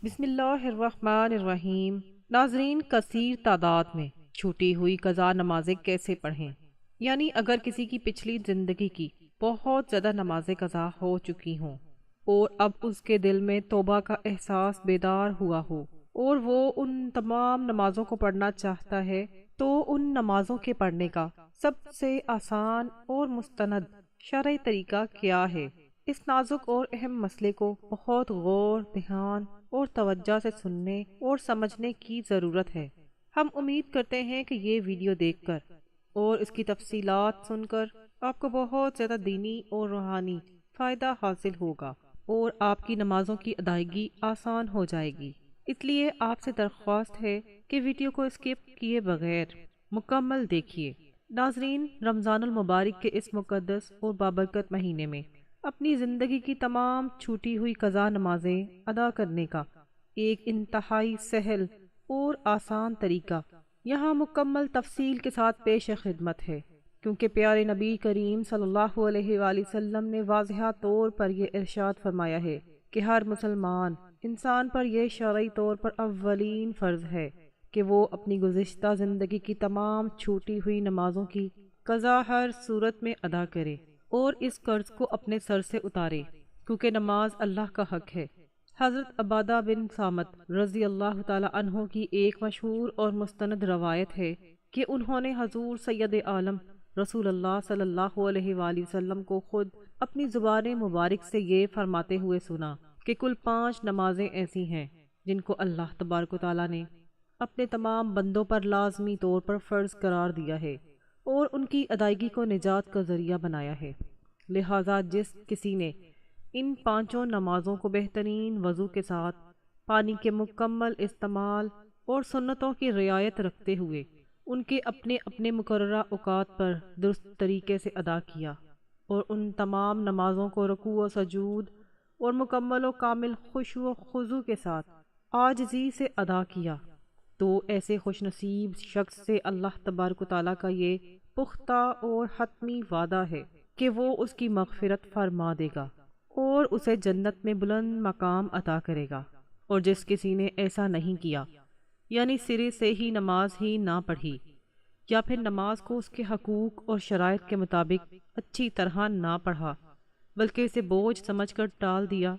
بسم اللہ الرحمن الرحیم۔ ناظرین، کثیر تعداد میں چھوٹی ہوئی قضا نمازیں کیسے پڑھیں؟ یعنی اگر کسی کی پچھلی زندگی کی بہت زیادہ نمازیں قضا ہو چکی ہوں اور اب اس کے دل میں توبہ کا احساس بیدار ہوا ہو اور وہ ان تمام نمازوں کو پڑھنا چاہتا ہے، تو ان نمازوں کے پڑھنے کا سب سے آسان اور مستند شرعی طریقہ کیا ہے؟ اس نازک اور اہم مسئلے کو بہت غور، دھیان اور توجہ سے سننے اور سمجھنے کی ضرورت ہے۔ ہم امید کرتے ہیں کہ یہ ویڈیو دیکھ کر اور اس کی تفصیلات سن کر آپ کو بہت زیادہ دینی اور روحانی فائدہ حاصل ہوگا اور آپ کی نمازوں کی ادائیگی آسان ہو جائے گی۔ اس لیے آپ سے درخواست ہے کہ ویڈیو کو اسکپ کیے بغیر مکمل دیکھیے۔ ناظرین، رمضان المبارک کے اس مقدس اور بابرکت مہینے میں اپنی زندگی کی تمام چھوٹی ہوئی قضا نمازیں ادا کرنے کا ایک انتہائی سہل اور آسان طریقہ یہاں مکمل تفصیل کے ساتھ پیش خدمت ہے، کیونکہ پیارے نبی کریم صلی اللہ علیہ وآلہ وسلم نے واضح طور پر یہ ارشاد فرمایا ہے کہ ہر مسلمان انسان پر یہ شرعی طور پر اولین فرض ہے کہ وہ اپنی گزشتہ زندگی کی تمام چھوٹی ہوئی نمازوں کی قضا ہر صورت میں ادا کرے اور اس قرض کو اپنے سر سے اتارے، کیونکہ نماز اللہ کا حق ہے۔ حضرت عبادہ بن صامت رضی اللہ تعالی عنہ کی ایک مشہور اور مستند روایت ہے کہ انہوں نے حضور سید عالم رسول اللہ صلی اللہ علیہ وآلہ وسلم کو خود اپنی زبان مبارک سے یہ فرماتے ہوئے سنا کہ کل 5 نمازیں ایسی ہیں جن کو اللہ تبارک و تعالی نے اپنے تمام بندوں پر لازمی طور پر فرض قرار دیا ہے اور ان کی ادائیگی کو نجات کا ذریعہ بنایا ہے۔ لہٰذا جس کسی نے ان 5 نمازوں کو بہترین وضو کے ساتھ پانی کے مکمل استعمال اور سنتوں کی رعایت رکھتے ہوئے ان کے اپنے اپنے مقررہ اوقات پر درست طریقے سے ادا کیا اور ان تمام نمازوں کو رکوع و سجود اور مکمل و کامل خشوع و خضوع کے ساتھ عاجزی سے ادا کیا، تو ایسے خوش نصیب شخص سے اللہ تبارک و تعالیٰ کا یہ پختہ اور حتمی وعدہ ہے کہ وہ اس کی مغفرت فرما دے گا اور اسے جنت میں بلند مقام عطا کرے گا۔ اور جس کسی نے ایسا نہیں کیا، یعنی سرے سے ہی نماز ہی نہ پڑھی یا پھر نماز کو اس کے حقوق اور شرائط کے مطابق اچھی طرح نہ پڑھا بلکہ اسے بوجھ سمجھ کر ٹال دیا،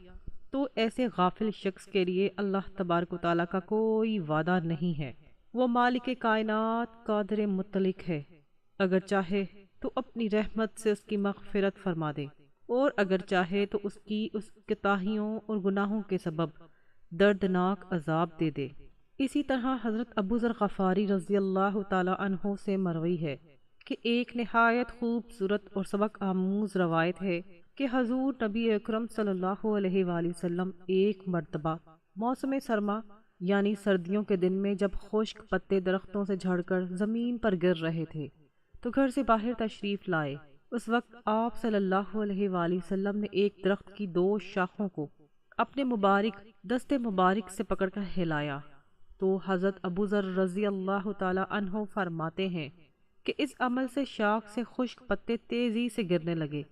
تو ایسے غافل شخص کے لیے اللہ تبارک و تعالیٰ کا کوئی وعدہ نہیں ہے۔ وہ مالک کائنات قادر مطلق ہے، اگر چاہے تو اپنی رحمت سے اس کی مغفرت فرما دے اور اگر چاہے تو اس کوتاہیوں اور گناہوں کے سبب دردناک عذاب دے دے۔ اسی طرح حضرت ابو ذر غفاری رضی اللہ تعالی عنہ سے مروی ہے کہ ایک نہایت خوبصورت اور سبق آموز روایت ہے کہ حضور نبی اکرم صلی اللہ علیہ وآلہ وسلم ایک مرتبہ موسم سرما یعنی سردیوں کے دن میں جب خشک پتے درختوں سے جھڑ کر زمین پر گر رہے تھے تو گھر سے باہر تشریف لائے۔ اس وقت آپ صلی اللہ علیہ وآلہ وسلم نے ایک درخت کی 2 شاخوں کو اپنے مبارک دست مبارک سے پکڑ کر ہلایا، تو حضرت ابو ذر رضی اللہ تعالی عنہ فرماتے ہیں کہ اس عمل سے شاخ سے خشک پتے تیزی سے گرنے لگے۔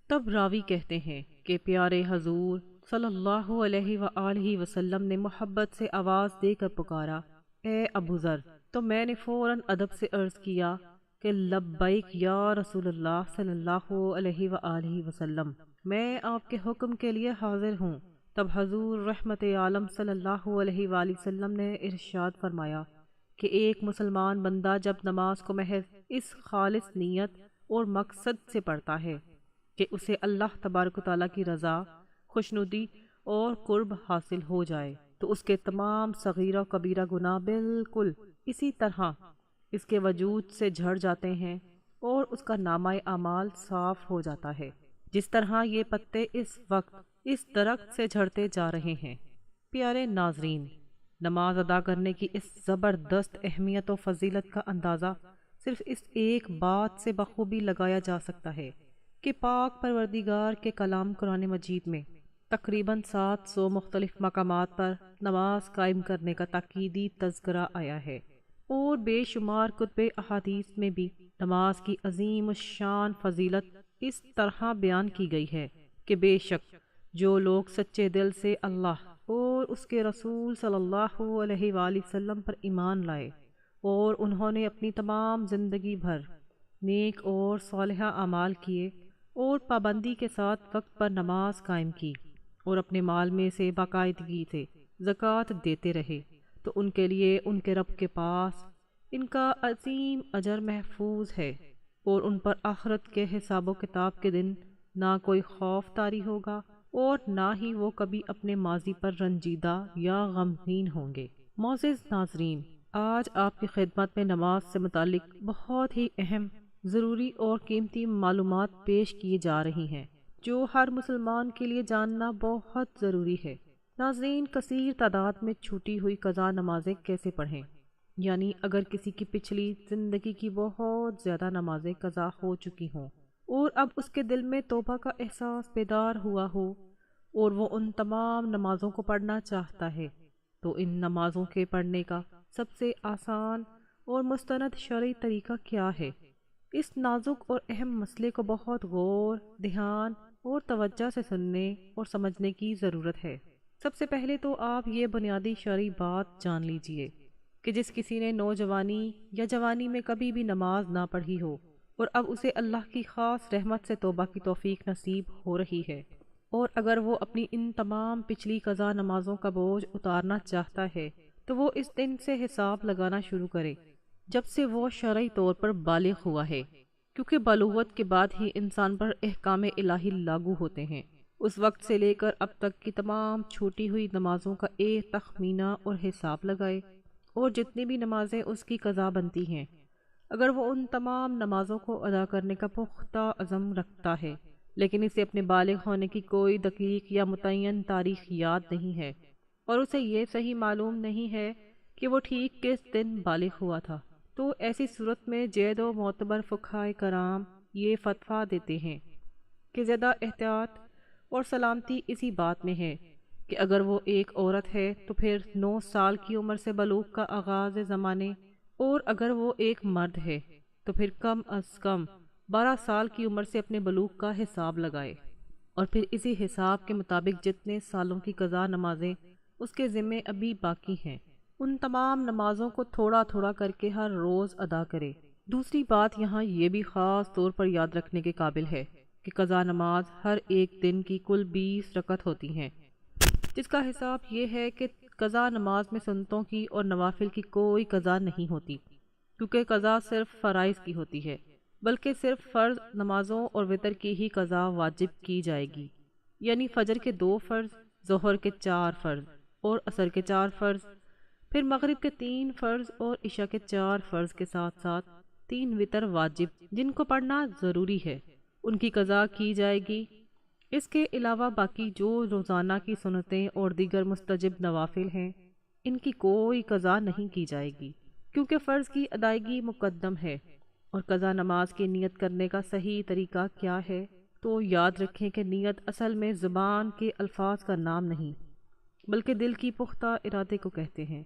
تب راوی کہتے ہیں کہ پیارے حضور صلی اللہ علیہ وآلہ وسلم نے محبت سے آواز دے کر پکارا، اے ابو ذر! تو میں نے فوراً ادب سے عرض کیا کہ لبیک یا رسول اللہ صلی اللہ علیہ وآلہ وسلم، میں آپ کے حکم کے لیے حاضر ہوں۔ تب حضور رحمت عالم صلی اللہ علیہ وآلہ وسلم نے ارشاد فرمایا کہ ایک مسلمان بندہ جب نماز کو محض اس خالص نیت اور مقصد سے پڑھتا ہے کہ اسے اللہ تبارک و تعالیٰ کی رضا، خوشنودی اور قرب حاصل ہو جائے، تو اس کے تمام صغیرہ و کبیرہ گناہ بالکل اسی طرح اس کے وجود سے جھڑ جاتے ہیں اور اس کا نامہ اعمال صاف ہو جاتا ہے، جس طرح یہ پتے اس وقت اس درخت سے جھڑتے جا رہے ہیں۔ پیارے ناظرین، نماز ادا کرنے کی اس زبردست اہمیت و فضیلت کا اندازہ صرف اس ایک بات سے بخوبی لگایا جا سکتا ہے کہ پاک پروردگار کے کلام قرآن مجید میں تقریباً 700 مختلف مقامات پر نماز قائم کرنے کا تاکیدی تذکرہ آیا ہے، اور بے شمار کتب احادیث میں بھی نماز کی عظیم الشان فضیلت اس طرح بیان کی گئی ہے کہ بے شک جو لوگ سچے دل سے اللہ اور اس کے رسول صلی اللہ علیہ وآلہ وسلم پر ایمان لائے، اور انہوں نے اپنی تمام زندگی بھر نیک اور صالحہ اعمال کیے اور پابندی کے ساتھ وقت پر نماز قائم کی، اور اپنے مال میں سے باقاعدگی سے زکوٰۃ دیتے رہے، تو ان کے لیے ان کے رب کے پاس ان کا عظیم اجر محفوظ ہے، اور ان پر آخرت کے حساب و کتاب کے دن نہ کوئی خوف طاری ہوگا اور نہ ہی وہ کبھی اپنے ماضی پر رنجیدہ یا غمگین ہوں گے۔ معزز ناظرین، آج آپ کی خدمت میں نماز سے متعلق بہت ہی اہم، ضروری اور قیمتی معلومات پیش کی جا رہی ہیں جو ہر مسلمان کے لیے جاننا بہت ضروری ہے۔ ناظرین، کثیر تعداد میں چھوٹی ہوئی قضا نمازیں کیسے پڑھیں؟ یعنی اگر کسی کی پچھلی زندگی کی بہت زیادہ نمازیں قضا ہو چکی ہوں اور اب اس کے دل میں توبہ کا احساس بیدار ہوا ہو اور وہ ان تمام نمازوں کو پڑھنا چاہتا ہے، تو ان نمازوں کے پڑھنے کا سب سے آسان اور مستند شرعی طریقہ کیا ہے؟ اس نازک اور اہم مسئلے کو بہت غور، دھیان اور توجہ سے سننے اور سمجھنے کی ضرورت ہے۔ سب سے پہلے تو آپ یہ بنیادی شرعی بات جان لیجئے کہ جس کسی نے نوجوانی یا جوانی میں کبھی بھی نماز نہ پڑھی ہو اور اب اسے اللہ کی خاص رحمت سے توبہ کی توفیق نصیب ہو رہی ہے، اور اگر وہ اپنی ان تمام پچھلی قضا نمازوں کا بوجھ اتارنا چاہتا ہے تو وہ اس دن سے حساب لگانا شروع کرے جب سے وہ شرعی طور پر بالغ ہوا ہے، کیونکہ بلوغت کے بعد ہی انسان پر احکام الہی لاگو ہوتے ہیں۔ اس وقت سے لے کر اب تک کی تمام چھوٹی ہوئی نمازوں کا ایک تخمینہ اور حساب لگائے، اور جتنی بھی نمازیں اس کی قضا بنتی ہیں، اگر وہ ان تمام نمازوں کو ادا کرنے کا پختہ عزم رکھتا ہے لیکن اسے اپنے بالغ ہونے کی کوئی دقیق یا متعین تاریخ یاد نہیں ہے اور اسے یہ صحیح معلوم نہیں ہے کہ وہ ٹھیک کس دن بالغ ہوا تھا، تو ایسی صورت میں جید و معتبر فقہائے کرام یہ فتویٰ دیتے ہیں کہ زیادہ احتیاط اور سلامتی اسی بات میں ہے کہ اگر وہ ایک عورت ہے تو پھر 9 سال کی عمر سے بلوغ کا آغاز زمانے، اور اگر وہ ایک مرد ہے تو پھر کم از کم 12 سال کی عمر سے اپنے بلوغ کا حساب لگائے، اور پھر اسی حساب کے مطابق جتنے سالوں کی قضا نمازیں اس کے ذمے ابھی باقی ہیں ان تمام نمازوں کو تھوڑا تھوڑا کر کے ہر روز ادا کرے۔ دوسری بات یہاں یہ بھی خاص طور پر یاد رکھنے کے قابل ہے کہ قضا نماز ہر ایک دن کی کل 20 رکعت ہوتی ہیں، جس کا حساب یہ ہے کہ قضا نماز میں سنتوں کی اور نوافل کی کوئی قضا نہیں ہوتی، کیونکہ قضا صرف فرائض کی ہوتی ہے، بلکہ صرف فرض نمازوں اور وتر کی ہی قضا واجب کی جائے گی، یعنی فجر کے 2 فرض، ظہر کے 4 فرض اور عصر کے 4 فرض، پھر مغرب کے 3 فرض اور عشاء کے 4 فرض کے ساتھ ساتھ 3 وتر واجب جن کو پڑھنا ضروری ہے، ان کی قضا کی جائے گی۔ اس کے علاوہ باقی جو روزانہ کی سنتیں اور دیگر مستجب نوافل ہیں، ان کی کوئی قضا نہیں کی جائے گی، کیونکہ فرض کی ادائیگی مقدم ہے۔ اور قضا نماز کی نیت کرنے کا صحیح طریقہ کیا ہے؟ تو یاد رکھیں کہ نیت اصل میں زبان کے الفاظ کا نام نہیں، بلکہ دل کی پختہ ارادے کو کہتے ہیں۔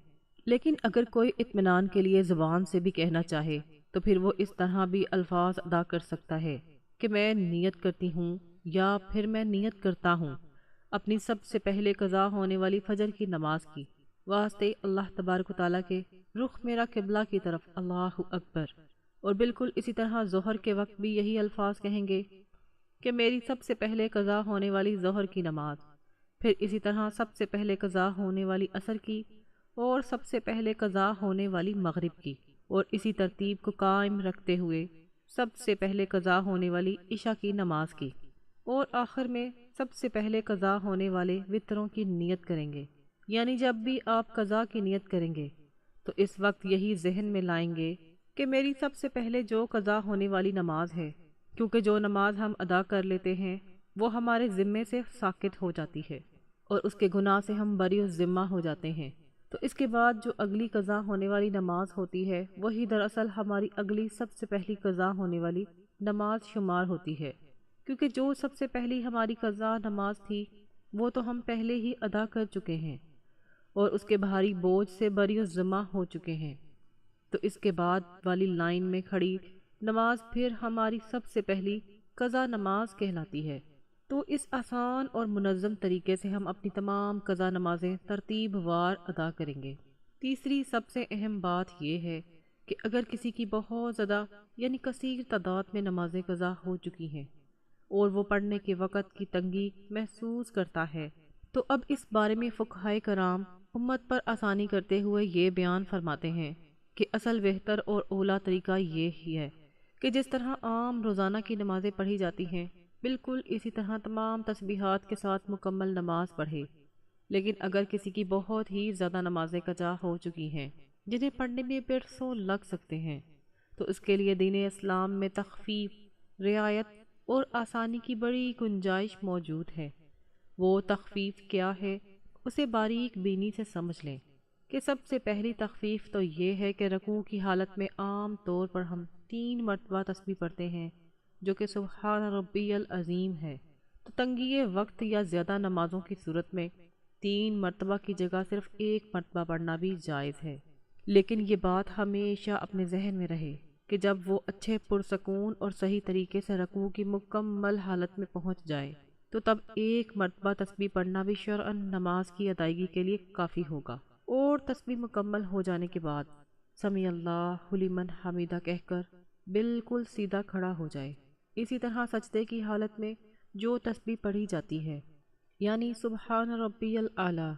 لیکن اگر کوئی اطمینان کے لیے زبان سے بھی کہنا چاہے تو پھر وہ اس طرح بھی الفاظ ادا کر سکتا ہے کہ میں نیت کرتی ہوں، یا پھر میں نیت کرتا ہوں اپنی سب سے پہلے قضا ہونے والی فجر کی نماز کی واسطے اللہ تبارک و تعالیٰ کے رخ میرا قبلہ کی طرف، اللہ اکبر۔ اور بالکل اسی طرح ظہر کے وقت بھی یہی الفاظ کہیں گے کہ میری سب سے پہلے قضا ہونے والی ظہر کی نماز، پھر اسی طرح سب سے پہلے قضا ہونے والی عصر کی، اور سب سے پہلے قضا ہونے والی مغرب کی، اور اسی ترتیب کو قائم رکھتے ہوئے سب سے پہلے قضا ہونے والی عشاء کی نماز کی، اور آخر میں سب سے پہلے قضا ہونے والے وتروں کی نیت کریں گے۔ یعنی جب بھی آپ قضا کی نیت کریں گے تو اس وقت یہی ذہن میں لائیں گے کہ میری سب سے پہلے جو قضا ہونے والی نماز ہے، کیونکہ جو نماز ہم ادا کر لیتے ہیں وہ ہمارے ذمے سے ساقط ہو جاتی ہے اور اس کے گناہ سے ہم بری الذمہ ہو جاتے ہیں، تو اس کے بعد جو اگلی قضا ہونے والی نماز ہوتی ہے وہی دراصل ہماری اگلی سب سے پہلی قضا ہونے والی نماز شمار ہوتی ہے، کیونکہ جو سب سے پہلی ہماری قضا نماز تھی وہ تو ہم پہلے ہی ادا کر چکے ہیں اور اس کے بھاری بوجھ سے بری الذمہ ہو چکے ہیں، تو اس کے بعد والی لائن میں کھڑی نماز پھر ہماری سب سے پہلی قضا نماز کہلاتی ہے۔ تو اس آسان اور منظم طریقے سے ہم اپنی تمام قضا نمازیں ترتیب وار ادا کریں گے۔ تیسری سب سے اہم بات یہ ہے کہ اگر کسی کی بہت زیادہ یعنی کثیر تعداد میں نمازیں قضا ہو چکی ہیں اور وہ پڑھنے کے وقت کی تنگی محسوس کرتا ہے، تو اب اس بارے میں فقہائے کرام امت پر آسانی کرتے ہوئے یہ بیان فرماتے ہیں کہ اصل بہتر اور اولیٰ طریقہ یہ ہی ہے کہ جس طرح عام روزانہ کی نمازیں پڑھی جاتی ہیں بالکل اسی طرح تمام تسبیحات کے ساتھ مکمل نماز پڑھے۔ لیکن اگر کسی کی بہت ہی زیادہ نمازیں قضا ہو چکی ہیں جنہیں پڑھنے میں برسوں لگ سکتے ہیں، تو اس کے لیے دین اسلام میں تخفیف، رعایت اور آسانی کی بڑی گنجائش موجود ہے۔ وہ تخفیف کیا ہے اسے باریک بینی سے سمجھ لیں کہ سب سے پہلی تخفیف تو یہ ہے کہ رکوع کی حالت میں عام طور پر ہم 3 مرتبہ تسبیح پڑھتے ہیں جو کہ سبحان ربی العظیم ہے، تو تنگی وقت یا زیادہ نمازوں کی صورت میں 3 مرتبہ کی جگہ صرف 1 مرتبہ پڑھنا بھی جائز ہے۔ لیکن یہ بات ہمیشہ اپنے ذہن میں رہے کہ جب وہ اچھے پرسکون اور صحیح طریقے سے رکوع کی مکمل حالت میں پہنچ جائے تو تب 1 مرتبہ تسبیح پڑھنا بھی شرعاً نماز کی ادائیگی کے لیے کافی ہوگا، اور تسبیح مکمل ہو جانے کے بعد سمیع اللہ لمن حمیدہ کہہ کر بالکل سیدھا کھڑا ہو جائے۔ اسی طرح سجدے کی حالت میں جو تسبیح پڑھی جاتی ہے یعنی سبحان ربی الاعلیٰ،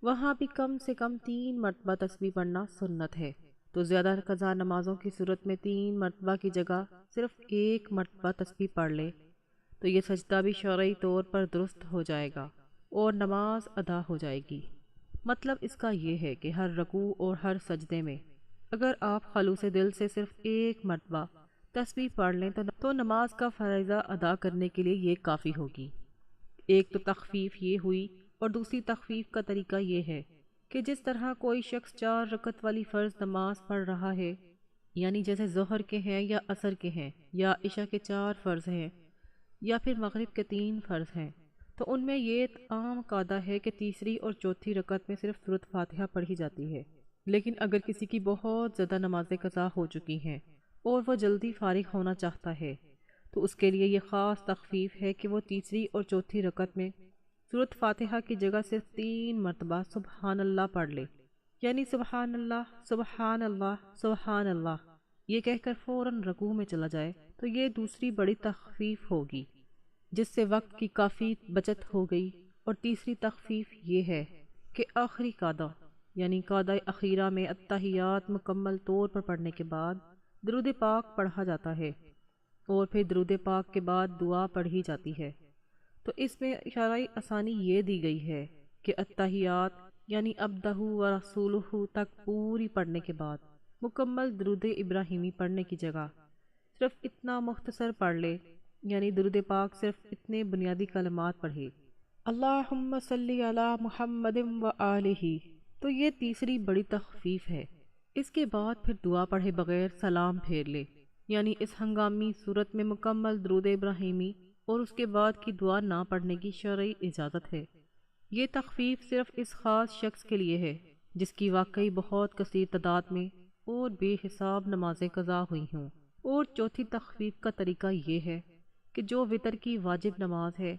وہاں بھی کم سے کم 3 مرتبہ تسبیح پڑھنا سنت ہے۔ تو زیادہ قضا نمازوں کی صورت میں 3 مرتبہ کی جگہ صرف 1 مرتبہ تسبیح پڑھ لے تو یہ سجدہ بھی شرعی طور پر درست ہو جائے گا اور نماز ادا ہو جائے گی۔ مطلب اس کا یہ ہے کہ ہر رکوع اور ہر سجدے میں اگر آپ خلوص دل سے صرف 1 مرتبہ تسبیح پڑھ لیں تو نماز کا فریضہ ادا کرنے کے لیے یہ کافی ہوگی۔ ایک تو تخفیف یہ ہوئی، اور دوسری تخفیف کا طریقہ یہ ہے کہ جس طرح کوئی شخص 4 رکعت والی فرض نماز پڑھ رہا ہے، یعنی جیسے ظہر کے ہیں یا عصر کے ہیں یا عشاء کے 4 فرض ہیں یا پھر مغرب کے 3 فرض ہیں، تو ان میں یہ عام قاعدہ ہے کہ تیسری اور چوتھی رکعت میں صرف سورۃ فاتحہ پڑھی جاتی ہے۔ لیکن اگر کسی کی بہت زیادہ نمازیں قضا ہو چکی ہیں اور وہ جلدی فارغ ہونا چاہتا ہے تو اس کے لیے یہ خاص تخفیف ہے کہ وہ تیسری اور چوتھی رکعت میں سورۃ فاتحہ کی جگہ صرف 3 مرتبہ سبحان اللہ پڑھ لے، یعنی سبحان اللہ سبحان اللہ سبحان اللہ یہ کہہ کر فوراً رکوع میں چلا جائے، تو یہ دوسری بڑی تخفیف ہوگی جس سے وقت کی کافی بچت ہو گئی۔ اور تیسری تخفیف یہ ہے کہ آخری قاعدہ یعنی قاعدہ اخیرہ میں التحیات مکمل طور پر پڑھنے کے بعد درود پاک پڑھا جاتا ہے اور پھر درود پاک کے بعد دعا پڑھی جاتی ہے۔ تو اس میں شرعی آسانی یہ دی گئی ہے کہ التحیات یعنی عبدہ و رسولہ تک پوری پڑھنے کے بعد مکمل درود ابراہیمی پڑھنے کی جگہ صرف اتنا مختصر پڑھ لے، یعنی درود پاک صرف اتنے بنیادی کلمات پڑھے، اللہم صلی علی محمد و آلہ۔ تو یہ تیسری بڑی تخفیف ہے۔ اس کے بعد پھر دعا پڑھے بغیر سلام پھیر لے، یعنی اس ہنگامی صورت میں مکمل درود ابراہیمی اور اس کے بعد کی دعا نہ پڑھنے کی شرعی اجازت ہے۔ یہ تخفیف صرف اس خاص شخص کے لیے ہے جس کی واقعی بہت کثیر تعداد میں اور بے حساب نمازیں قضا ہوئی ہوں۔ اور چوتھی تخفیف کا طریقہ یہ ہے کہ جو وتر کی واجب نماز ہے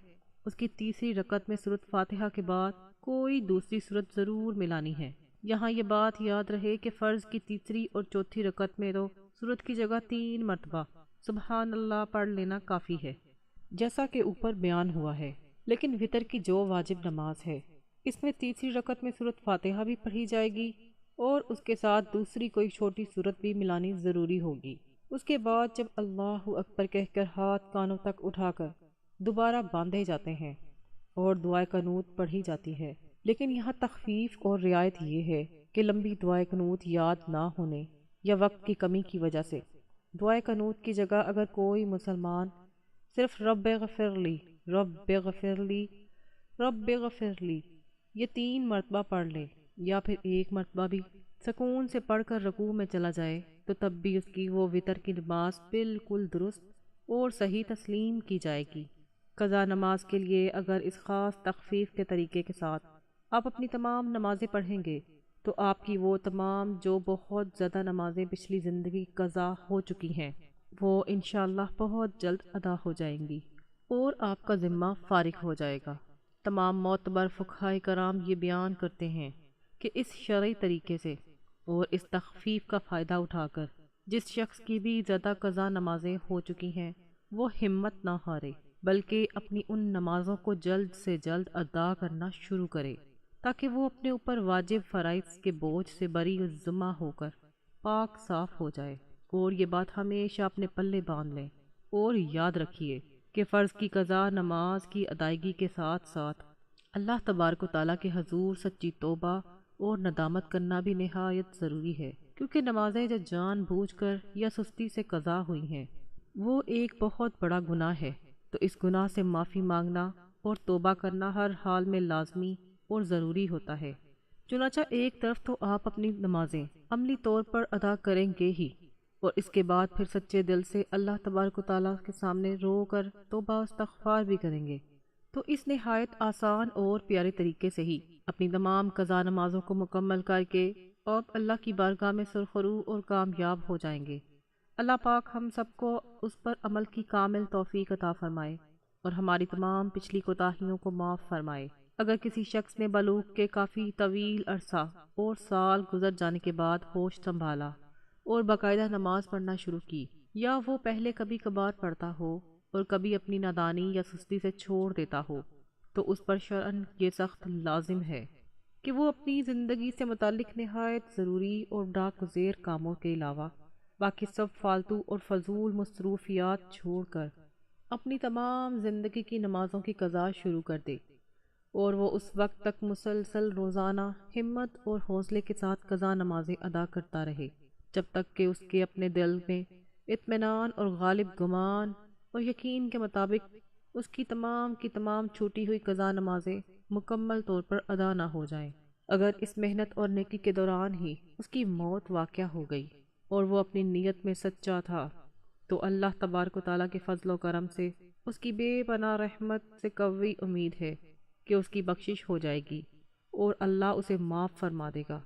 اس کی تیسری رکعت میں سورۃ فاتحہ کے بعد کوئی دوسری سورت ضرور ملانی ہے۔ یہاں یہ بات یاد رہے کہ فرض کی تیسری اور چوتھی رکعت میں تو سورت کی جگہ 3 مرتبہ سبحان اللہ پڑھ لینا کافی ہے جیسا کہ اوپر بیان ہوا ہے، لیکن وتر کی جو واجب نماز ہے اس میں تیسری رکعت میں سورۃ فاتحہ بھی پڑھی جائے گی اور اس کے ساتھ دوسری کوئی چھوٹی سورت بھی ملانی ضروری ہوگی۔ اس کے بعد جب اللہ اکبر کہہ کر ہاتھ کانوں تک اٹھا کر دوبارہ باندھے جاتے ہیں اور دعائے قنوت پڑھی جاتی ہے۔ لیکن یہاں تخفیف اور رعایت یہ ہے کہ لمبی دعائے قنوت یاد نہ ہونے یا وقت کی کمی کی وجہ سے دعائے قنوت کی جگہ اگر کوئی مسلمان صرف رب اغفر لی رب اغفر لی رب اغفر لی یہ 3 مرتبہ پڑھ لے یا پھر 1 مرتبہ بھی سکون سے پڑھ کر رکوع میں چلا جائے تو تب بھی اس کی وہ وتر کی نماز بالکل درست اور صحیح تسلیم کی جائے گی۔ قضا نماز کے لیے اگر اس خاص تخفیف کے طریقے کے ساتھ آپ اپنی تمام نمازیں پڑھیں گے تو آپ کی وہ تمام جو بہت زیادہ نمازیں پچھلی زندگی قضا ہو چکی ہیں وہ انشاءاللہ بہت جلد ادا ہو جائیں گی۔ اور آپ کا ذمہ فارغ ہو جائے گا۔ تمام معتبر فقہائے کرام یہ بیان کرتے ہیں کہ اس شرعی طریقے سے اور اس تخفیف کا فائدہ اٹھا کر جس شخص کی بھی زیادہ قضا نمازیں ہو چکی ہیں وہ ہمت نہ ہارے، بلکہ اپنی ان نمازوں کو جلد سے جلد ادا کرنا شروع کرے تاکہ وہ اپنے اوپر واجب فرائض کے بوجھ سے بری الذمہ ہو کر پاک صاف ہو جائے۔ اور یہ بات ہمیشہ اپنے پلے باندھ لیں اور یاد رکھیے کہ فرض کی قضا نماز کی ادائیگی کے ساتھ ساتھ اللہ تبارک و تعالیٰ کے حضور سچی توبہ اور ندامت کرنا بھی نہایت ضروری ہے، کیونکہ نمازیں جو جان بوجھ کر یا سستی سے قضا ہوئی ہیں وہ ایک بہت بڑا گناہ ہے، تو اس گناہ سے معافی مانگنا اور توبہ کرنا ہر حال میں لازمی اور ضروری ہوتا ہے۔ چنانچہ ایک طرف تو آپ اپنی نمازیں عملی طور پر ادا کریں گے ہی، اور اس کے بعد پھر سچے دل سے اللہ تبارک و تعالیٰ کے سامنے رو کر توبہ و استغفار بھی کریں گے، تو اس نہایت آسان اور پیارے طریقے سے ہی اپنی تمام قضا نمازوں کو مکمل کر کے آپ اللہ کی بارگاہ میں سرخرو اور کامیاب ہو جائیں گے۔ اللہ پاک ہم سب کو اس پر عمل کی کامل توفیق عطا فرمائے اور ہماری تمام پچھلی کوتاہیوں کو معاف فرمائے۔ اگر کسی شخص نے بلوغ کے کافی طویل عرصہ اور سال گزر جانے کے بعد ہوش سنبھالا اور باقاعدہ نماز پڑھنا شروع کی، یا وہ پہلے کبھی کبھار پڑھتا ہو اور کبھی اپنی نادانی یا سستی سے چھوڑ دیتا ہو، تو اس پر شرعاً یہ سخت لازم ہے کہ وہ اپنی زندگی سے متعلق نہایت ضروری اور ناگزیر کاموں کے علاوہ باقی سب فالتو اور فضول مصروفیات چھوڑ کر اپنی تمام زندگی کی نمازوں کی قضا شروع کر دے، اور وہ اس وقت تک مسلسل روزانہ ہمت اور حوصلے کے ساتھ قضا نمازیں ادا کرتا رہے جب تک کہ اس کے اپنے دل میں اطمینان اور غالب گمان اور یقین کے مطابق اس کی تمام چھوٹی ہوئی قضا نمازیں مکمل طور پر ادا نہ ہو جائیں۔ اگر اس محنت اور نیکی کے دوران ہی اس کی موت واقع ہو گئی اور وہ اپنی نیت میں سچا تھا، تو اللہ تبارک و تعالیٰ کے فضل و کرم سے اس کی بے پناہ رحمت سے قوی امید ہے کہ اس کی بخشش ہو جائے گی اور اللہ اسے معاف فرما دے گا۔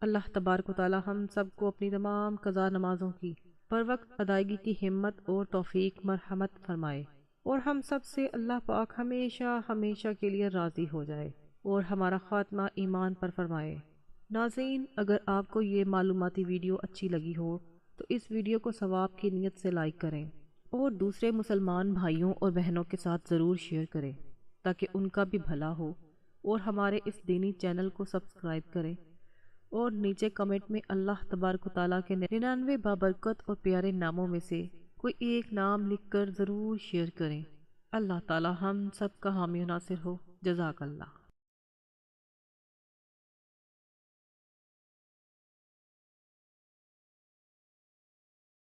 اللہ تبارک و تعالیٰ ہم سب کو اپنی تمام قضا نمازوں کی پر وقت ادائیگی کی ہمت اور توفیق مرحمت فرمائے، اور ہم سب سے اللہ پاک ہمیشہ ہمیشہ کے لیے راضی ہو جائے اور ہمارا خاتمہ ایمان پر فرمائے۔ ناظرین، اگر آپ کو یہ معلوماتی ویڈیو اچھی لگی ہو تو اس ویڈیو کو ثواب کی نیت سے لائک کریں اور دوسرے مسلمان بھائیوں اور بہنوں کے ساتھ ضرور شیئر کریں تاکہ ان کا بھی بھلا ہو، اور ہمارے اس دینی چینل کو سبسکرائب کریں اور نیچے کمنٹ میں اللہ تبارک و تعالیٰ کے 99 بابرکت اور پیارے ناموں میں سے کوئی ایک نام لکھ کر ضرور شیئر کریں۔ اللہ تعالیٰ ہم سب کا حامی و ناصر ہو۔ جزاک اللہ۔